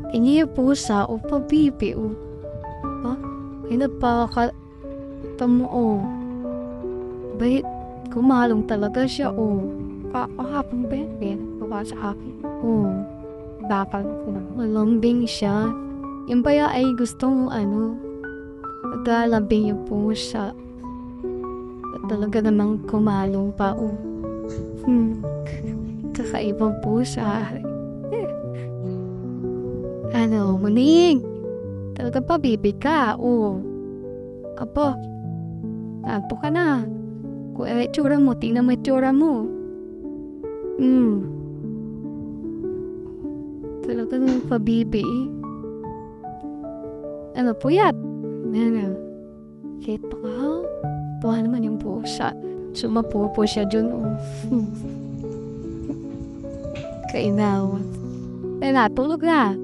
Ini yung pusa o pabibi o. Ha? Ay napakatamo o. Bait, kumalong talaga siya o. Kakahapang bebe, baka sa akin. O, bakal ko na. Malambing siya. Yung baya ay gustong naglalambing yung pusa. At talaga namang kumalong pa o. Kakaibang pusa. Muning? Talaga pa, bibi ka, o. Apo, nagpo ka na. Kung itsura mo, tingnan mo itsura mo. Talaga naman pa, bibi. Puyat. Kahit pa ka, tuwa naman yung pusa. Sumapupo siya dun, o. Kainawa. Natulog na.